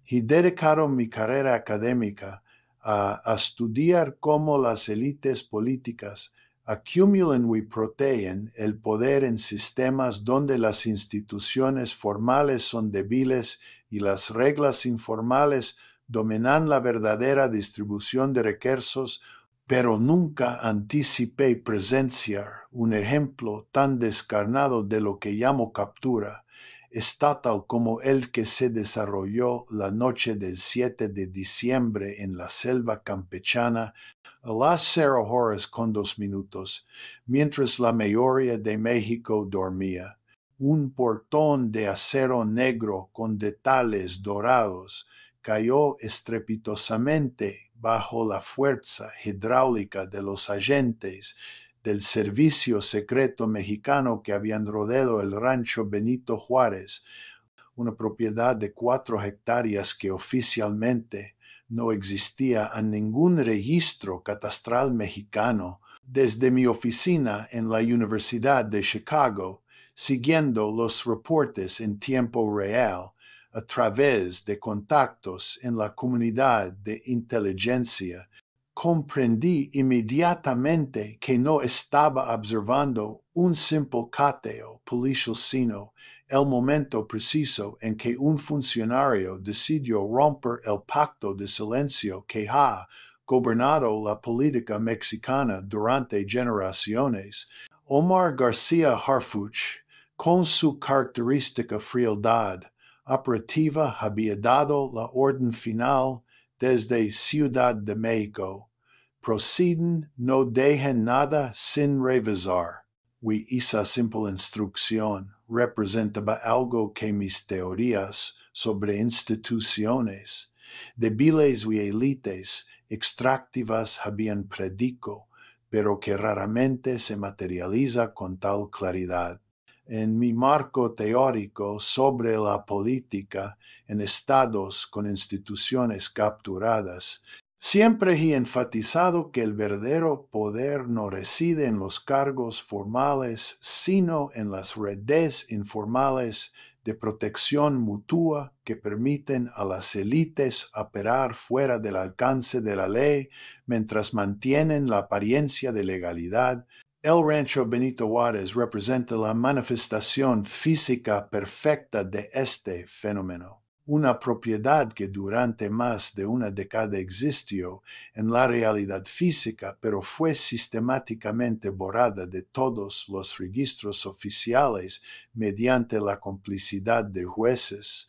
He dedicado mi carrera académica a estudiar cómo las élites políticas acumulan y protegen el poder en sistemas donde las instituciones formales son débiles y las reglas informales dominan la verdadera distribución de recursos, pero nunca anticipé presenciar un ejemplo tan descarnado de lo que llamo captura estatal como el que se desarrolló la noche del 7 de diciembre en la selva campechana a las 0:02, mientras la mayoría de México dormía. Un portón de acero negro con detalles dorados cayó estrepitosamente bajo la fuerza hidráulica de los agentes del Servicio Secreto Mexicano que habían rodeado el rancho Benito Juárez, una propiedad de 4 hectáreas que oficialmente no existía en ningún registro catastral mexicano. Desde mi oficina en la Universidad de Chicago, siguiendo los reportes en tiempo real, a través de contactos en la comunidad de inteligencia, comprendí inmediatamente que no estaba observando un simple cateo policial, sino el momento preciso en que un funcionario decidió romper el pacto de silencio que ha gobernado la política mexicana durante generaciones. Omar García Harfuch, con su característica frialdad operativa, había dado la orden final desde Ciudad de México. Proceden, no dejen nada sin revisar. Esa simple instrucción representaba algo que mis teorías sobre instituciones débiles y élites extractivas habían predico, pero que raramente se materializa con tal claridad. En mi marco teórico sobre la política en estados con instituciones capturadas, siempre he enfatizado que el verdadero poder no reside en los cargos formales, sino en las redes informales de protección mutua que permiten a las élites operar fuera del alcance de la ley mientras mantienen la apariencia de legalidad. El rancho Benito Juárez representa la manifestación física perfecta de este fenómeno. Una propiedad que durante más de una década existió en la realidad física, pero fue sistemáticamente borrada de todos los registros oficiales mediante la complicidad de jueces,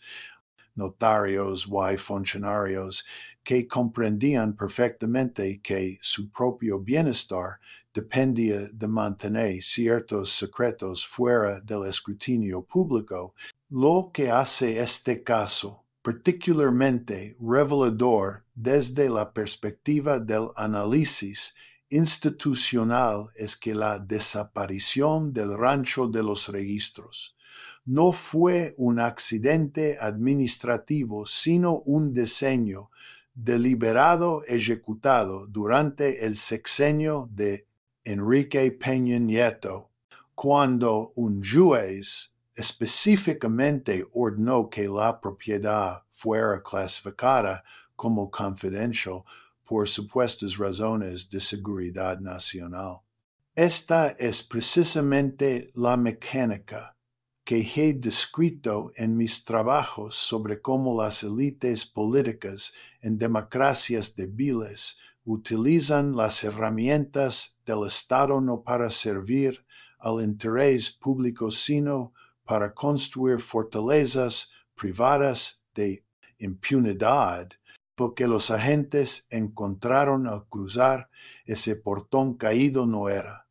notarios y funcionarios que comprendían perfectamente que su propio bienestar dependía de mantener ciertos secretos fuera del escrutinio público, lo que hace este caso particularmente revelador desde la perspectiva del análisis institucional es que la desaparición del rancho de los registros no fue un accidente administrativo, sino un diseño deliberado ejecutado durante el sexenio de Enrique Peña Nieto, cuando un juez específicamente ordenó que la propiedad fuera clasificada como confidencial por supuestas razones de seguridad nacional. Esta es precisamente la mecánica que he descrito en mis trabajos sobre cómo las élites políticas en democracias débiles utilizan las herramientas del Estado no para servir al interés público, sino para construir fortalezas privadas de impunidad, porque los agentes encontraron al cruzar ese portón caído no era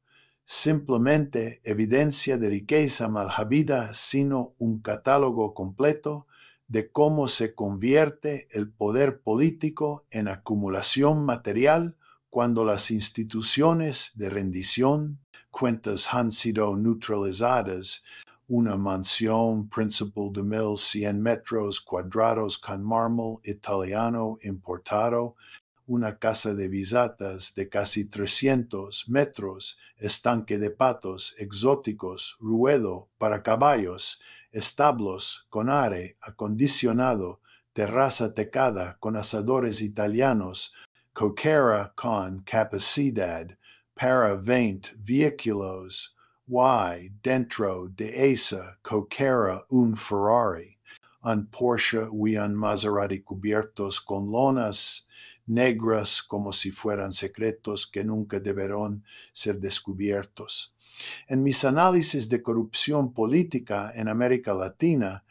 simplemente evidencia de riqueza mal habida, sino un catálogo completo de cómo se convierte el poder político en acumulación material cuando las instituciones de rendición cuentas han sido neutralizadas. Una mansión principal de 1,100 metros cuadrados con mármol italiano importado, una casa de visitas de casi 300 metros, estanque de patos exóticos, ruedo para caballos, establos con aire acondicionado, terraza tecada con asadores italianos, coquera con capacidad para 20 vehículos, dentro de esa coquera un Ferrari, un Porsche y un Maserati cubiertos con lonas negras como si fueran secretos que nunca deberán ser descubiertos. En mis análisis de corrupción política en América Latina,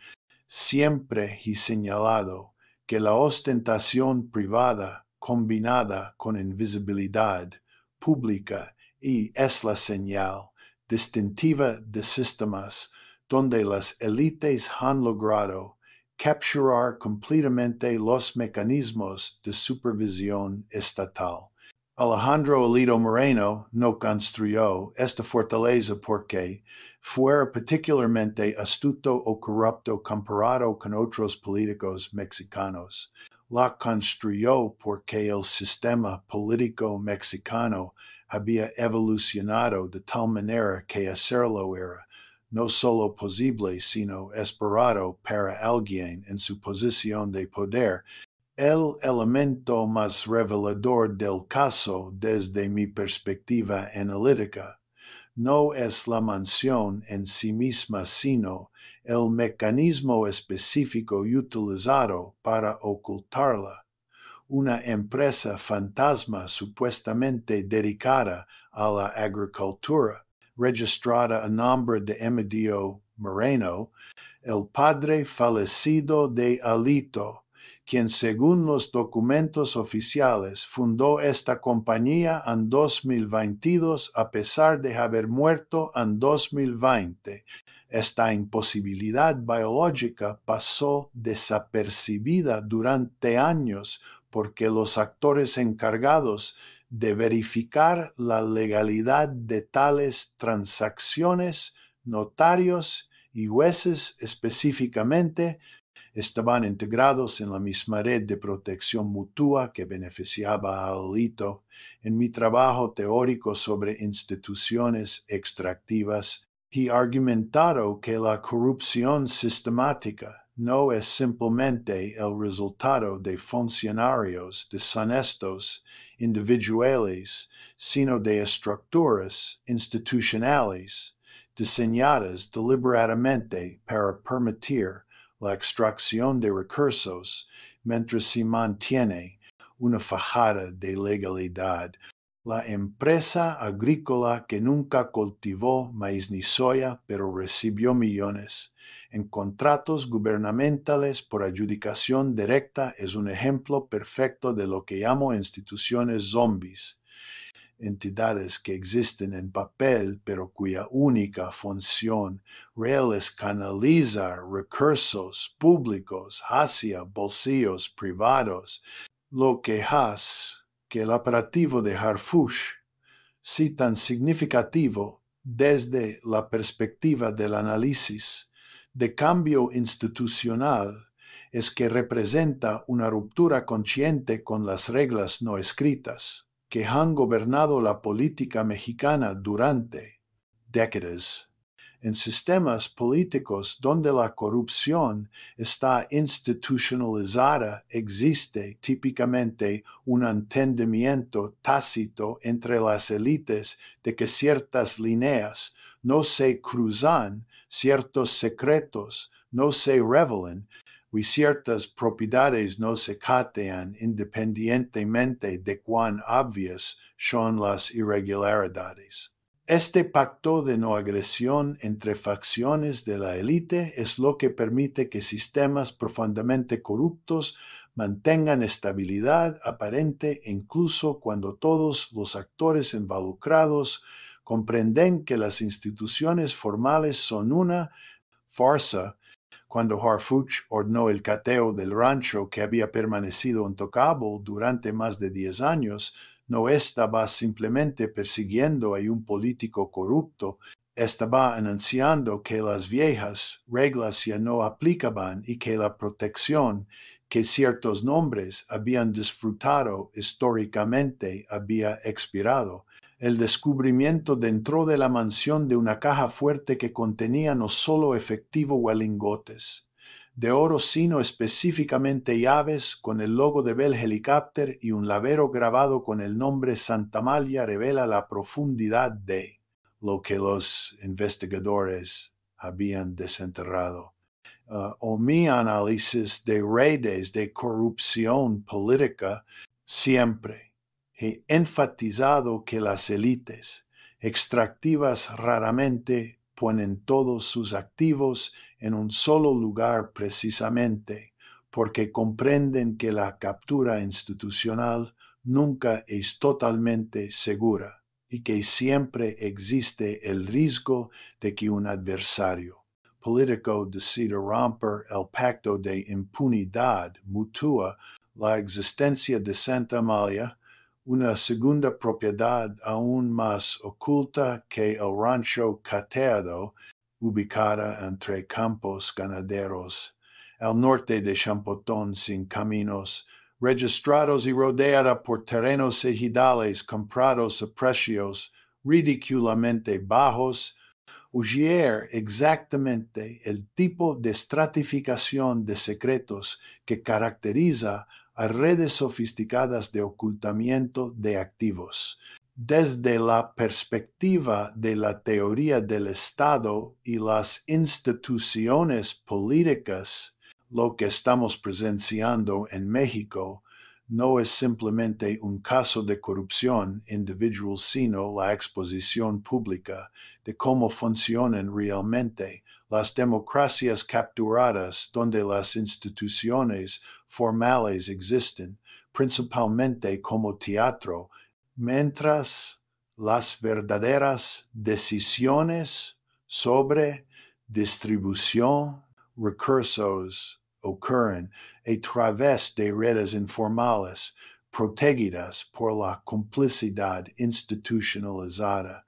siempre he señalado que la ostentación privada combinada con invisibilidad pública y es la señal distintiva de sistemas donde las élites han logrado capturar completamente los mecanismos de supervisión estatal. Alejandro Alito Moreno no construyó esta fortaleza porque fuera particularmente astuto o corrupto comparado con otros políticos mexicanos. La construyó porque el sistema político mexicano había evolucionado de tal manera que hacerlo era no solo posible, sino esperado para alguien en su posición de poder. El elemento más revelador del caso desde mi perspectiva analítica no es la mansión en sí misma, sino el mecanismo específico utilizado para ocultarla. Una empresa fantasma supuestamente dedicada a la agricultura, registrada a nombre de Emilio Moreno, el padre fallecido de Alito, quien según los documentos oficiales fundó esta compañía en 2022 a pesar de haber muerto en 2020. Esta imposibilidad biológica pasó desapercibida durante años porque los actores encargados de verificar la legalidad de tales transacciones, notarios y jueces específicamente, estaban integrados en la misma red de protección mutua que beneficiaba a Alito. En mi trabajo teórico sobre instituciones extractivas, he argumentado que la corrupción sistemática no es simplemente el resultado de funcionarios deshonestos individuales, sino de estructuras institucionales diseñadas deliberadamente para permitir la extracción de recursos mientras se mantiene una fachada de legalidad. La empresa agrícola que nunca cultivó maíz ni soya, pero recibió millones en contratos gubernamentales por adjudicación directa es un ejemplo perfecto de lo que llamo instituciones zombies. Entidades que existen en papel, pero cuya única función real es canalizar recursos públicos hacia bolsillos privados, lo que hace que el operativo de Harfuch sea tan significativo desde la perspectiva del análisis de cambio institucional es que representa una ruptura consciente con las reglas no escritas que han gobernado la política mexicana durante décadas. En sistemas políticos donde la corrupción está institucionalizada, existe típicamente un entendimiento tácito entre las élites de que ciertas líneas no se cruzan, ciertos secretos no se revelan, y ciertas propiedades no se catean independientemente de cuán obvias son las irregularidades. Este pacto de no agresión entre facciones de la élite es lo que permite que sistemas profundamente corruptos mantengan estabilidad aparente incluso cuando todos los actores involucrados comprenden que las instituciones formales son una farsa. Cuando Harfuch ordenó el cateo del rancho que había permanecido intocable durante más de 10 años, no estaba simplemente persiguiendo a un político corrupto, estaba anunciando que las viejas reglas ya no aplicaban y que la protección que ciertos nombres habían disfrutado históricamente había expirado. El descubrimiento dentro de la mansión de una caja fuerte que contenía no solo efectivo o lingotes de oro sino específicamente llaves con el logo de Bell Helicopter y un lavero grabado con el nombre Santa Malia revela la profundidad de lo que los investigadores habían desenterrado. O mi análisis de redes de corrupción política siempre he enfatizado que las élites extractivas raramente ponen todos sus activos en un solo lugar precisamente porque comprenden que la captura institucional nunca es totalmente segura y que siempre existe el riesgo de que un adversario político decida romper el pacto de impunidad mutua, la existencia de Santa Amalia, una segunda propiedad aún más oculta que el rancho Cateado, ubicada entre campos ganaderos, al norte de Champotón sin caminos, registrados y rodeada por terrenos ejidales comprados a precios ridículamente bajos, huir exactamente el tipo de estratificación de secretos que caracteriza a redes sofisticadas de ocultamiento de activos. Desde la perspectiva de la teoría del Estado y las instituciones políticas, lo que estamos presenciando en México no es simplemente un caso de corrupción individual, sino la exposición pública de cómo funcionan realmente las democracias capturadas donde las instituciones formales existen, principalmente como teatro, mientras las verdaderas decisiones sobre distribución, recursos, ocurren a través de redes informales protegidas por la complicidad institucionalizada.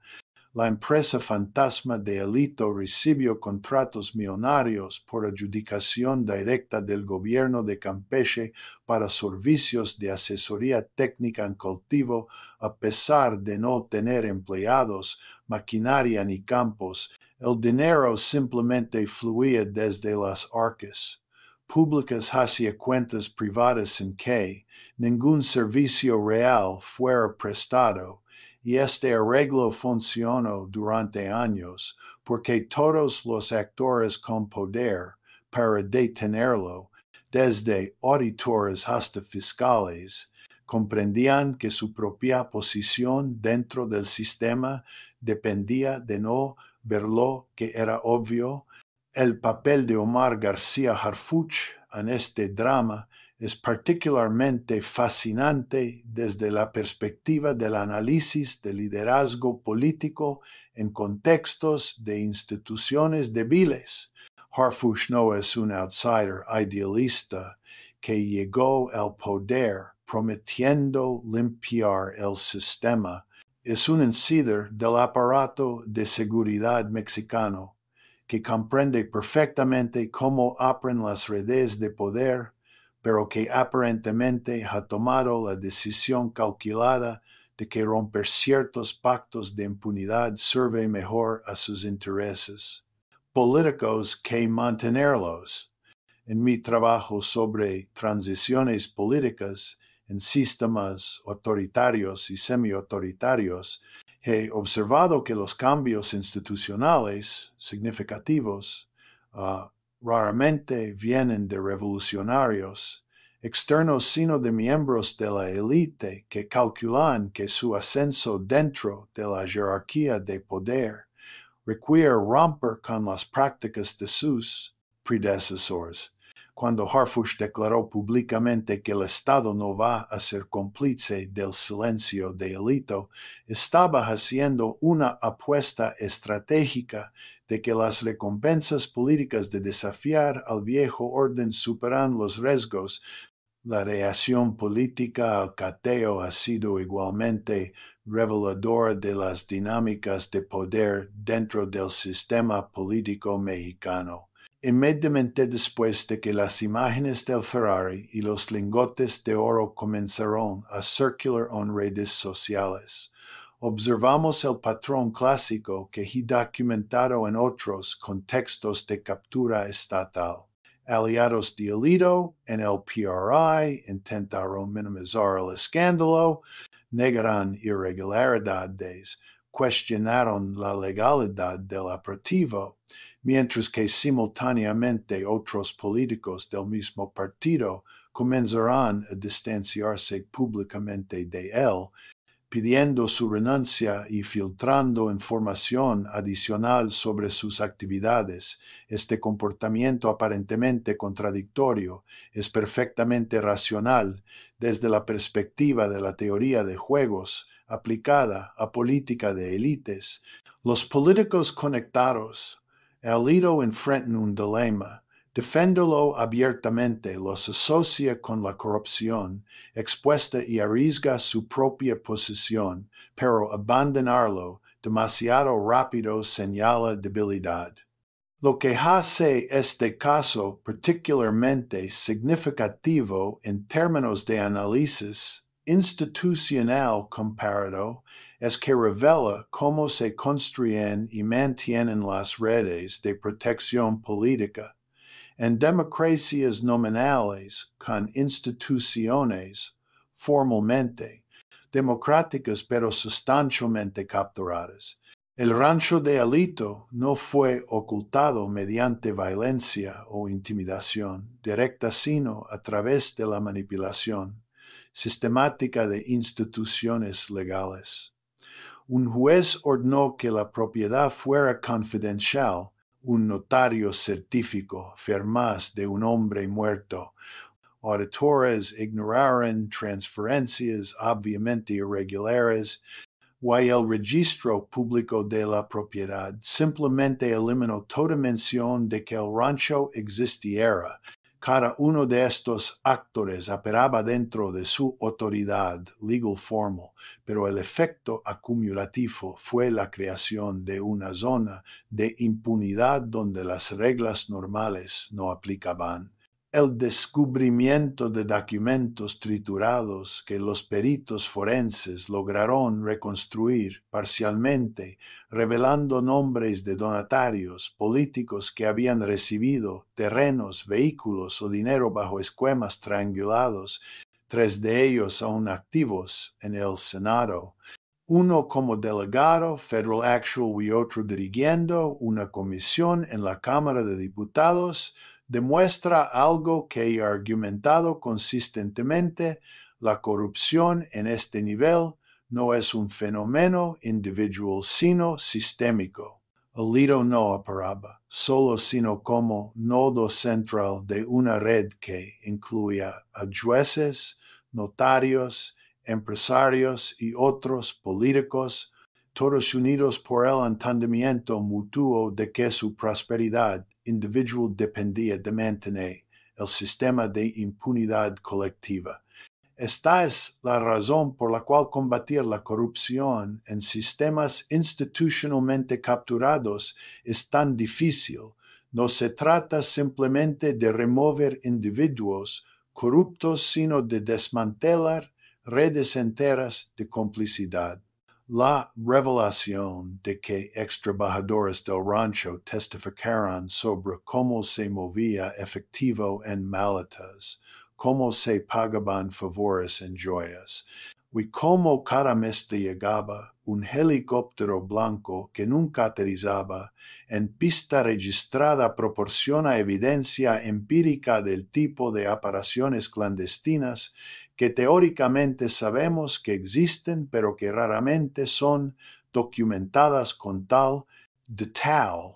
La empresa fantasma de Elito recibió contratos millonarios por adjudicación directa del gobierno de Campeche para servicios de asesoría técnica en cultivo, a pesar de no tener empleados, maquinaria ni campos. El dinero simplemente fluía desde las arcas públicas hacia cuentas privadas sin que ningún servicio real fuera prestado, y este arreglo funcionó durante años porque todos los actores con poder para detenerlo, desde auditores hasta fiscales, comprendían que su propia posición dentro del sistema dependía de no ver lo que era obvio. El papel de Omar García Harfuch en este drama es particularmente fascinante desde la perspectiva del análisis del liderazgo político en contextos de instituciones débiles. Harfuch no es un outsider idealista que llegó al poder prometiendo limpiar el sistema. Es un insider del aparato de seguridad mexicano que comprende perfectamente cómo operan las redes de poder, pero que aparentemente ha tomado la decisión calculada de que romper ciertos pactos de impunidad sirve mejor a sus intereses políticos que mantenerlos. En mi trabajo sobre transiciones políticas en sistemas autoritarios y semi-autoritarios, he observado que los cambios institucionales significativos raramente vienen de revolucionarios externos, sino de miembros de la élite que calculan que su ascenso dentro de la jerarquía de poder requiere romper con las prácticas de sus predecesores. Cuando Harfuch declaró públicamente que el Estado no va a ser cómplice del silencio de Elito, estaba haciendo una apuesta estratégica de que las recompensas políticas de desafiar al viejo orden superan los riesgos. La reacción política al cateo ha sido igualmente reveladora de las dinámicas de poder dentro del sistema político mexicano. Inmediatamente después de que las imágenes del Ferrari y los lingotes de oro comenzaron a circular en redes sociales, observamos el patrón clásico que he documentado en otros contextos de captura estatal. Aliados de Alito en el PRI intentaron minimizar el escándalo, negaron irregularidades, cuestionaron la legalidad del operativo, mientras que simultáneamente otros políticos del mismo partido comenzarán a distanciarse públicamente de él, pidiendo su renuncia y filtrando información adicional sobre sus actividades. Este comportamiento aparentemente contradictorio es perfectamente racional desde la perspectiva de la teoría de juegos aplicada a política de élites. Los políticos conectados Alito enfrentan un dilema. Defenderlo abiertamente los asocia con la corrupción expuesta y arriesga su propia posición, pero abandonarlo demasiado rápido señala debilidad. Lo que hace este caso particularmente significativo en términos de análisis institucional comparado es que revela cómo se construyen y mantienen las redes de protección política. En democracias nominales con instituciones formalmente democráticas pero sustancialmente capturadas, el rancho de Alito no fue ocultado mediante violencia o intimidación directa, sino a través de la manipulación sistemática de instituciones legales. Un juez ordenó que la propiedad fuera confidencial. Un notario certificó firmas de un hombre muerto. Auditores ignoraron transferencias obviamente irregulares, y el registro público de la propiedad simplemente eliminó toda mención de que el rancho existiera. Cada uno de estos actores operaba dentro de su autoridad legal formal, pero el efecto acumulativo fue la creación de una zona de impunidad donde las reglas normales no aplicaban. El descubrimiento de documentos triturados que los peritos forenses lograron reconstruir parcialmente, revelando nombres de donatarios políticos que habían recibido terrenos, vehículos o dinero bajo esquemas triangulados, 3 de ellos aún activos en el Senado, uno como delegado federal actual y otro dirigiendo una comisión en la Cámara de Diputados, demuestra algo que he argumentado consistentemente: la corrupción en este nivel no es un fenómeno individual sino sistémico. Alito no operaba solo sino como nodo central de una red que incluía a jueces, notarios, empresarios y otros políticos, todos unidos por el entendimiento mutuo de que su prosperidad individual dependía de mantener el sistema de impunidad colectiva. Esta es la razón por la cual combatir la corrupción en sistemas institucionalmente capturados es tan difícil. No se trata simplemente de remover individuos corruptos, sino de desmantelar redes enteras de complicidad. La revelación de que ex-trabajadores del rancho testificaron sobre cómo se movía efectivo en maletas, cómo se pagaban favores en joyas, y cómo cada mes llegaba un helicóptero blanco que nunca aterrizaba en pista registrada, proporciona evidencia empírica del tipo de operaciones clandestinas que teóricamente sabemos que existen, pero que raramente son documentadas con tal detalle.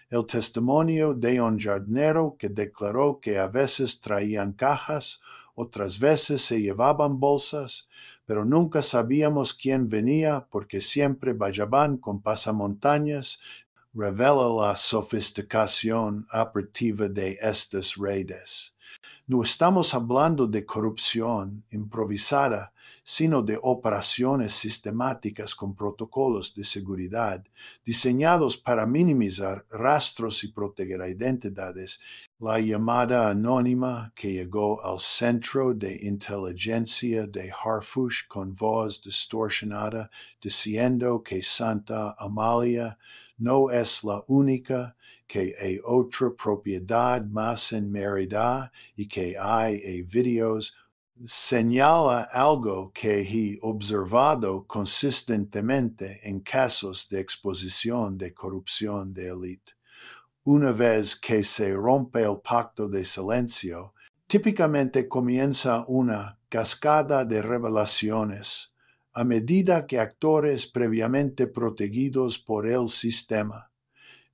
El testimonio de un jardinero que declaró que a veces traían cajas, otras veces se llevaban bolsas, pero nunca sabíamos quién venía porque siempre vallaban con pasamontañas, revela la sofisticación operativa de estas redes. No estamos hablando de corrupción improvisada, sino de operaciones sistemáticas con protocolos de seguridad diseñados para minimizar rastros y proteger identidades. La llamada anónima que llegó al centro de inteligencia de Harfush con voz distorsionada diciendo que Santa Amalia no es la única que hay otra propiedad más en Mérida y que hay videos, señala algo que he observado consistentemente en casos de exposición de corrupción de élite. Una vez que se rompe el pacto de silencio, típicamente comienza una cascada de revelaciones a medida que actores previamente protegidos por el sistema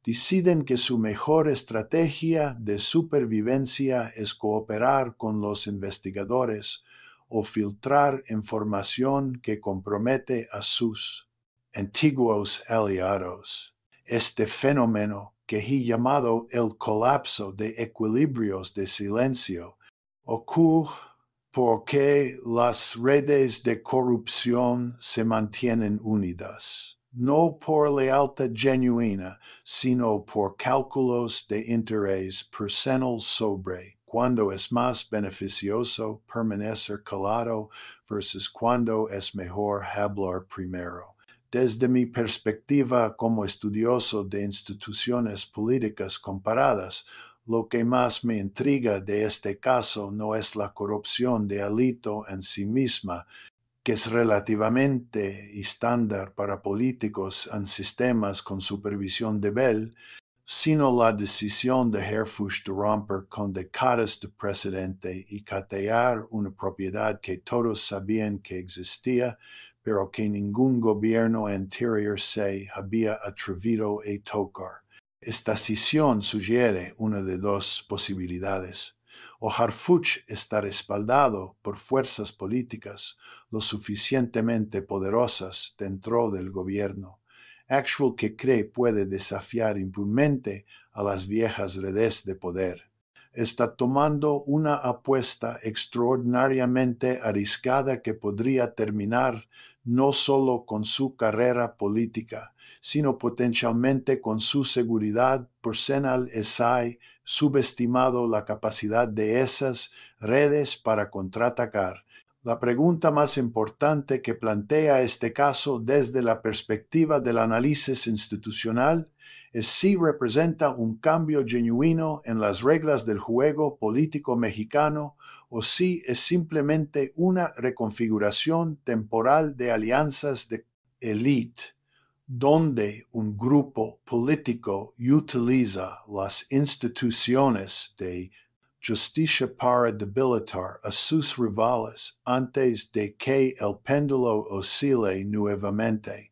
deciden que su mejor estrategia de supervivencia es cooperar con los investigadores o filtrar información que compromete a sus antiguos aliados. Este fenómeno, que he llamado el colapso de equilibrios de silencio, ocurre porque las redes de corrupción se mantienen unidas, no por lealtad genuina, sino por cálculos de interés personal sobre cuándo es más beneficioso permanecer calado versus cuándo es mejor hablar primero. Desde mi perspectiva como estudioso de instituciones políticas comparadas, lo que más me intriga de este caso no es la corrupción de Alito en sí misma, que es relativamente estándar para políticos en sistemas con supervisión débil, sino la decisión de Herfush de romper con décadas de precedente y catear una propiedad que todos sabían que existía, pero que ningún gobierno anterior se había atrevido a tocar. Esta decisión sugiere una de dos posibilidades. O Harfuch está respaldado por fuerzas políticas lo suficientemente poderosas dentro del gobierno, actual que cree puede desafiar impunemente a las viejas redes de poder. Está tomando una apuesta extraordinariamente arriesgada que podría terminar no solo con su carrera política, sino potencialmente con su seguridad personal. Hay subestimado la capacidad de esas redes para contraatacar. La pregunta más importante que plantea este caso desde la perspectiva del análisis institucional es si representa un cambio genuino en las reglas del juego político mexicano o si es simplemente una reconfiguración temporal de alianzas de élite, donde un grupo político utiliza las instituciones de justicia para debilitar a sus rivales antes de que el péndulo oscile nuevamente.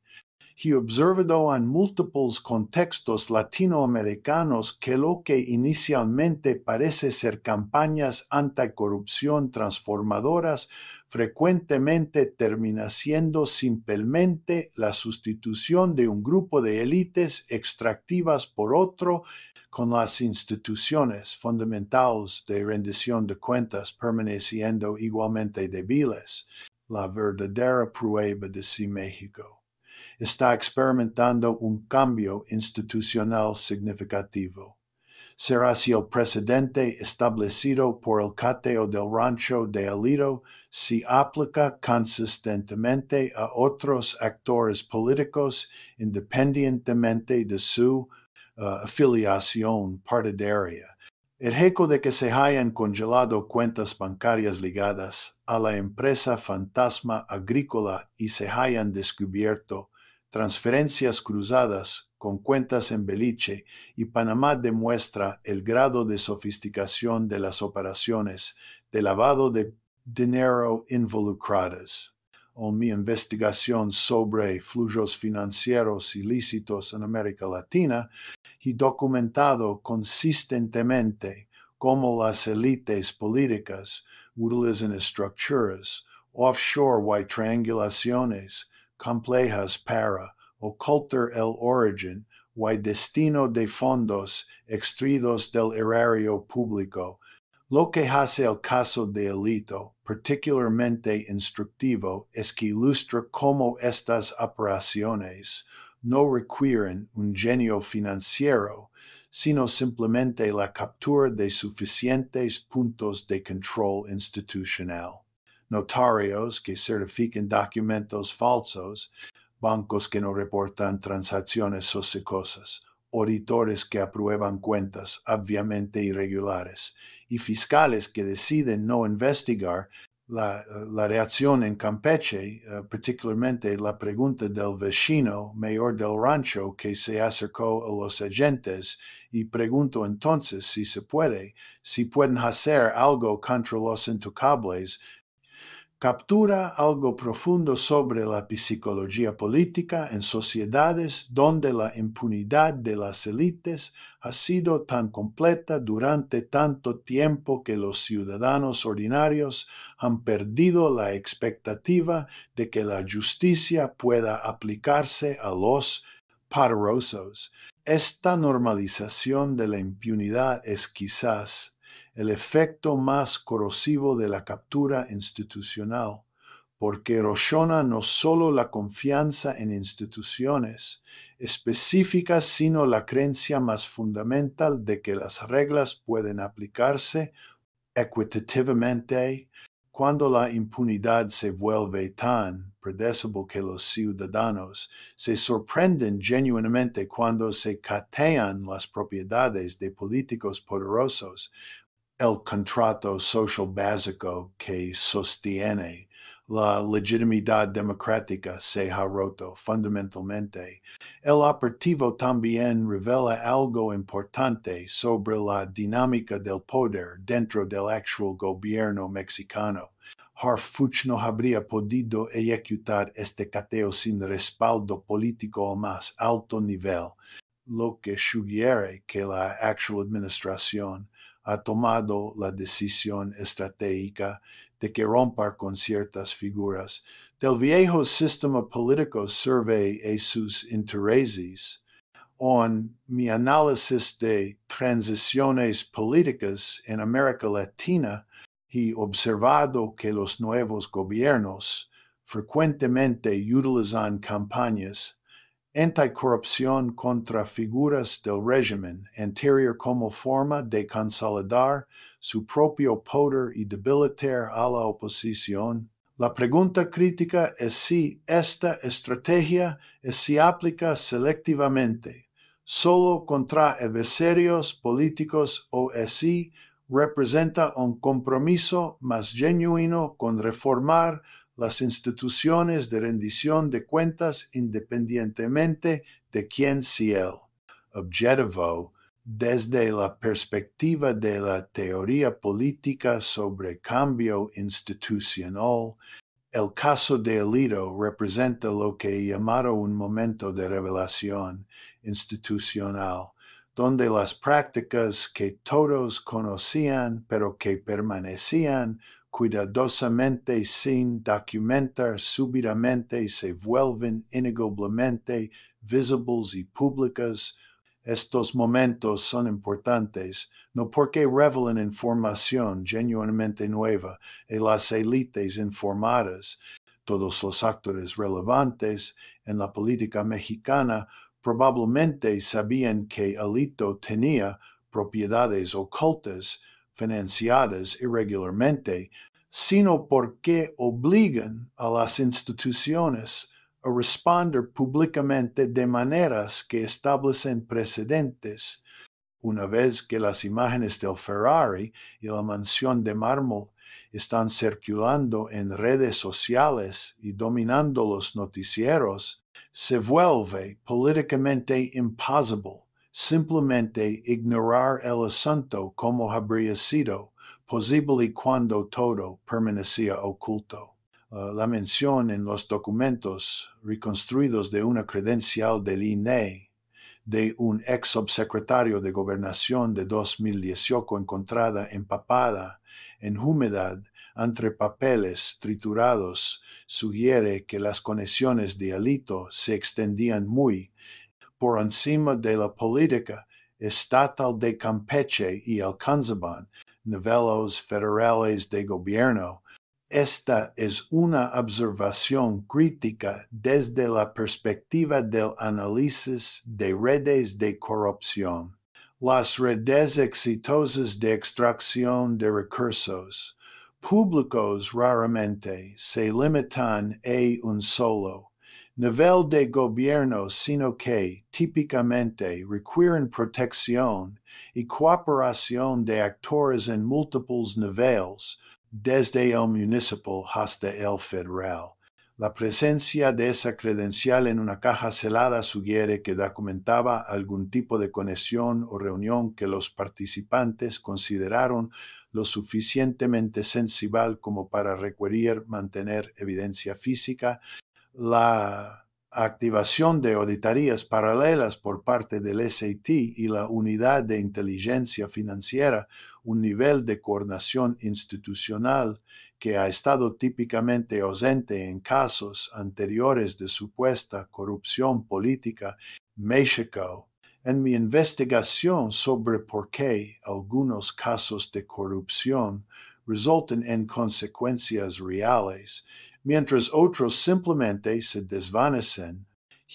He observado en múltiples contextos latinoamericanos que lo que inicialmente parece ser campañas anticorrupción transformadoras frecuentemente termina siendo simplemente la sustitución de un grupo de élites extractivas por otro, con las instituciones fundamentales de rendición de cuentas permaneciendo igualmente débiles. La verdadera prueba de si México está experimentando un cambio institucional significativo. Será si el precedente establecido por el cateo del rancho de Alito se aplica consistentemente a otros actores políticos independientemente de su afiliación partidaria. El hecho de que se hayan congelado cuentas bancarias ligadas a la empresa fantasma agrícola y se hayan descubierto transferencias cruzadas con cuentas en Belice y Panamá demuestra el grado de sofisticación de las operaciones de lavado de dinero involucradas. O mi investigación sobre flujos financieros ilícitos en América Latina he documentado consistentemente cómo las élites políticas utilizan estructuras offshore y triangulaciones complejas para ocultar el origen y destino de fondos extraídos del erario público. Lo que hace el caso de Alito particularmente instructivo es que ilustra cómo estas operaciones no requieren un genio financiero, sino simplemente la captura de suficientes puntos de control institucional. Notarios que certifiquen documentos falsos, bancos que no reportan transacciones sospechosas, auditores que aprueban cuentas obviamente irregulares y fiscales que deciden no investigar. La reacción en Campeche, particularmente la pregunta del vecino mayor del rancho que se acercó a los agentes y preguntó entonces si pueden hacer algo contra los intocables, captura algo profundo sobre la psicología política en sociedades donde la impunidad de las élites ha sido tan completa durante tanto tiempo que los ciudadanos ordinarios han perdido la expectativa de que la justicia pueda aplicarse a los poderosos. Esta normalización de la impunidad es quizás el efecto más corrosivo de la captura institucional, porque erosiona no solo la confianza en instituciones específicas, sino la creencia más fundamental de que las reglas pueden aplicarse equitativamente. Cuando la impunidad se vuelve tan predecible que los ciudadanos se sorprenden genuinamente cuando se catean las propiedades de políticos poderosos, el contrato social básico que sostiene la legitimidad democrática se ha roto fundamentalmente. El aperitivo también revela algo importante sobre la dinámica del poder dentro del actual gobierno mexicano. Harfuch no habría podido ejecutar este cateo sin respaldo político al más alto nivel, lo que sugiere que la actual administración ha tomado la decisión estratégica de que romper con ciertas figuras del viejo sistema político sirve a sus intereses. En mi análisis de transiciones políticas en América Latina, he observado que los nuevos gobiernos frecuentemente utilizan campañas anticorrupción contra figuras del régimen anterior como forma de consolidar su propio poder y debilitar a la oposición. La pregunta crítica es si esta estrategia se aplica selectivamente solo contra adversarios políticos o si representa un compromiso más genuino con reformar las instituciones de rendición de cuentas independientemente de quién sea el objetivo. Desde la perspectiva de la teoría política sobre cambio institucional, el caso de Alito representa lo que he llamado un momento de revelación institucional, donde las prácticas que todos conocían pero que permanecían cuidadosamente sin documentar súbitamente se vuelven innegablemente visibles y públicas. Estos momentos son importantes, no porque revelan información genuinamente nueva y las élites informadas. Todos los actores relevantes en la política mexicana probablemente sabían que Alito tenía propiedades ocultas financiadas irregularmente, sino porque obligan a las instituciones a responder públicamente de maneras que establecen precedentes. Una vez que las imágenes del Ferrari y la mansión de mármol están circulando en redes sociales y dominando los noticieros, se vuelve políticamente imposible simplemente ignorar el asunto como habría sido posible cuando todo permanecía oculto. La mención en los documentos reconstruidos de una credencial del INE de un ex subsecretario de Gobernación de 2018 encontrada empapada en humedad entre papeles triturados sugiere que las conexiones de Alito se extendían muy por encima de la política estatal de Campeche y el Canzabán, niveles federales de gobierno. Esta es una observación crítica desde la perspectiva del análisis de redes de corrupción. Las redes exitosas de extracción de recursos públicos raramente se limitan a un solo nivel de gobierno, sino que, típicamente, requieren protección y cooperación de actores en múltiples niveles, desde el municipal hasta el federal. La presencia de esa credencial en una caja celada sugiere que documentaba algún tipo de conexión o reunión que los participantes consideraron lo suficientemente sensible como para requerir mantener evidencia física. La activación de auditorías paralelas por parte del SAT y la Unidad de Inteligencia Financiera, un nivel de coordinación institucional que ha estado típicamente ausente en casos anteriores de supuesta corrupción política, México. En mi investigación sobre por qué algunos casos de corrupción resultan en consecuencias reales, mientras otros simplemente se desvanecen,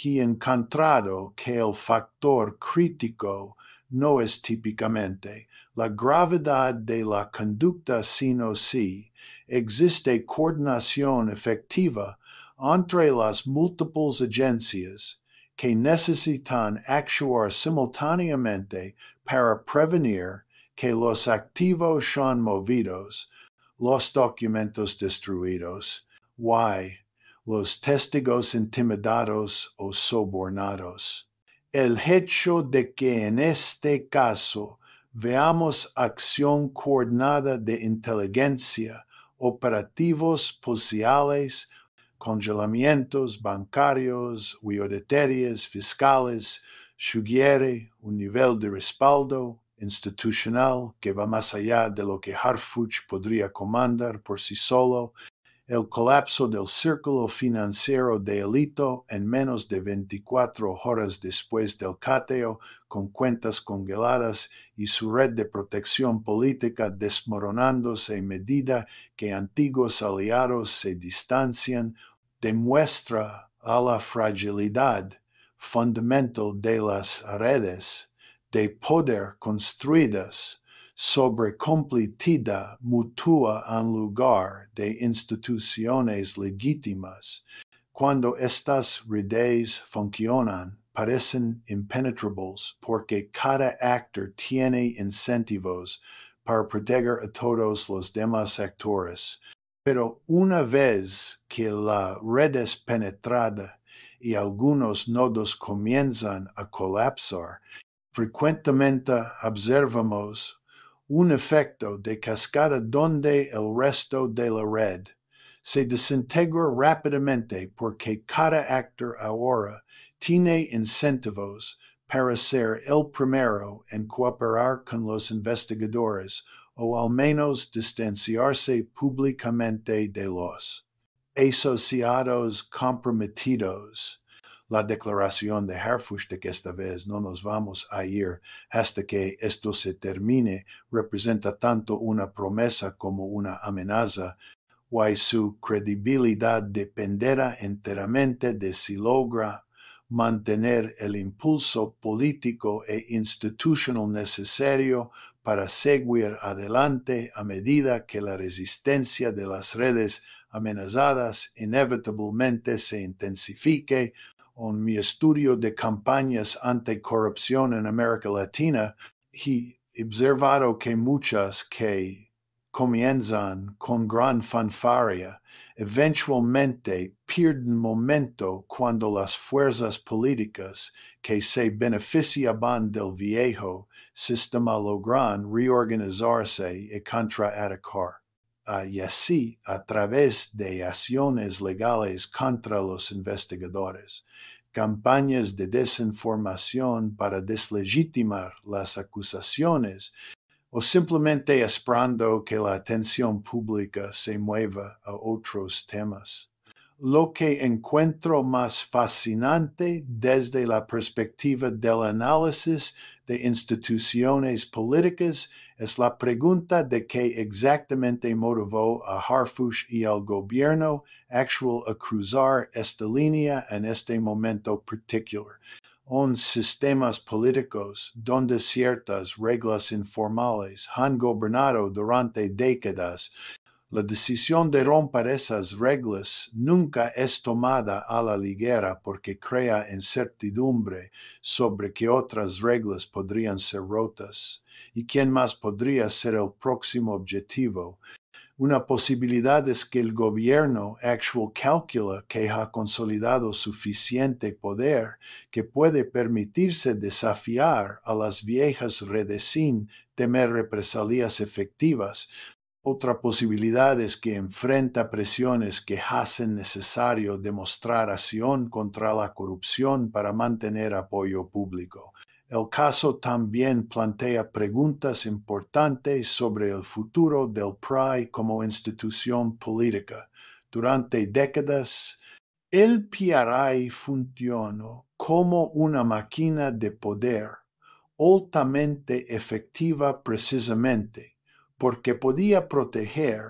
he encontrado que el factor crítico no es típicamente la gravedad de la conducta, sino si existe coordinación efectiva entre las múltiples agencias que necesitan actuar simultáneamente para prevenir que los activos sean movidos, los documentos destruidos, los testigos intimidados o sobornados. El hecho de que en este caso veamos acción coordinada de inteligencia, operativos policiales, congelamientos bancarios y auditorías fiscales sugiere un nivel de respaldo institucional que va más allá de lo que Harfuch podría comandar por sí solo. El colapso del círculo financiero de élite en menos de 24 horas después del cateo, con cuentas congeladas y su red de protección política desmoronándose a medida que antiguos aliados se distancian, demuestra a la fragilidad fundamental de las redes de poder construidas sobre complicidad mutua en lugar de instituciones legítimas. Cuando estas redes funcionan, parecen impenetrables porque cada actor tiene incentivos para proteger a todos los demás actores. Pero una vez que la red es penetrada y algunos nodos comienzan a colapsar, frecuentemente observamos un efecto de cascada donde el resto de la red se desintegra rápidamente porque cada actor ahora tiene incentivos para ser el primero en cooperar con los investigadores o al menos distanciarse públicamente de los asociados comprometidos. La declaración de Harfuch de que esta vez no nos vamos a ir hasta que esto se termine representa tanto una promesa como una amenaza, y su credibilidad dependerá enteramente de si logra mantener el impulso político e institucional necesario para seguir adelante a medida que la resistencia de las redes amenazadas inevitablemente se intensifique. En mi estudio de campañas anticorrupción en América Latina, he observado que muchas que comienzan con gran fanfarria eventualmente pierden momento cuando las fuerzas políticas que se beneficiaban del viejo sistema logran reorganizarse y contraatacar. Y así, a través de acciones legales contra los investigadores, campañas de desinformación para deslegitimar las acusaciones, o simplemente esperando que la atención pública se mueva a otros temas. Lo que encuentro más fascinante desde la perspectiva del análisis de instituciones políticas es la pregunta de qué exactamente motivó a Harfuch y al gobierno actual a cruzar esta línea en este momento particular. En sistemas políticos donde ciertas reglas informales han gobernado durante décadas, La decisión de romper esas reglas nunca es tomada a la ligera porque crea incertidumbre sobre qué otras reglas podrían ser rotas y quién más podría ser el próximo objetivo. Una posibilidad es que el gobierno actual calcula que ha consolidado suficiente poder que puede permitirse desafiar a las viejas redes sin temer represalias efectivas. Otra posibilidad es que enfrenta presiones que hacen necesario demostrar acción contra la corrupción para mantener apoyo público. El caso también plantea preguntas importantes sobre el futuro del PRI como institución política. Durante décadas, el PRI funcionó como una máquina de poder altamente efectiva precisamente porque podía proteger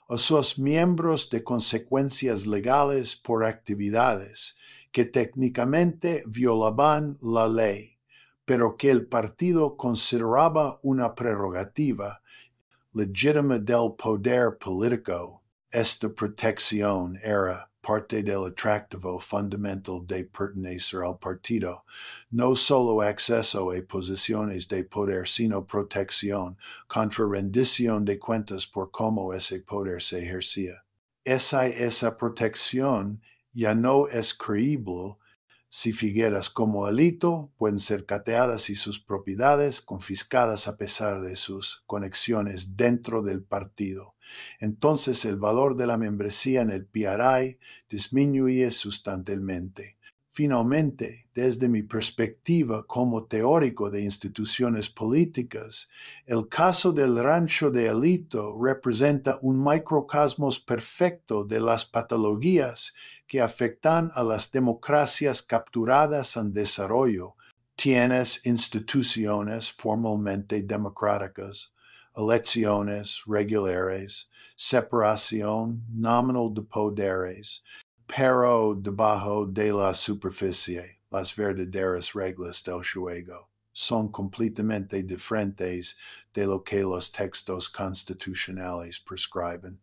a sus miembros de consecuencias legales por actividades que técnicamente violaban la ley, pero que el partido consideraba una prerrogativa legítima del poder político. Esta protección era parte del atractivo fundamental de pertenecer al partido, no solo acceso a posiciones de poder, sino protección contra rendición de cuentas por cómo ese poder se ejercía. Esa protección ya no es creíble si figuras como Alito pueden ser cateadas y sus propiedades confiscadas a pesar de sus conexiones dentro del partido. Entonces el valor de la membresía en el PRI disminuye sustancialmente. Finalmente, desde mi perspectiva como teórico de instituciones políticas, el caso del rancho de Alito representa un microcosmos perfecto de las patologías que afectan a las democracias capturadas en desarrollo. Tienes instituciones formalmente democráticas, elecciones regulares, separación nominal de poderes, pero debajo de la superficie, las verdaderas reglas del juego son completamente diferentes de lo que los textos constitucionales prescriben.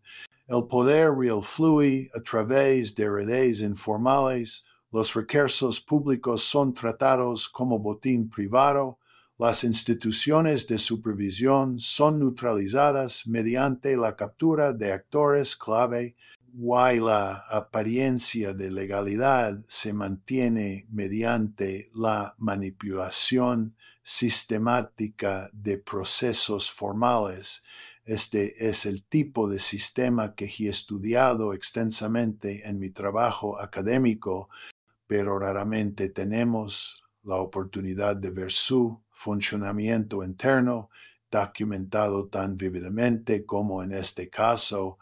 El poder real fluye a través de redes informales, los recursos públicos son tratados como botín privado, las instituciones de supervisión son neutralizadas mediante la captura de actores clave, y la apariencia de legalidad se mantiene mediante la manipulación sistemática de procesos formales. Este es el tipo de sistema que he estudiado extensamente en mi trabajo académico, pero raramente tenemos la oportunidad de ver su funcionamiento interno documentado tan vívidamente como en este caso.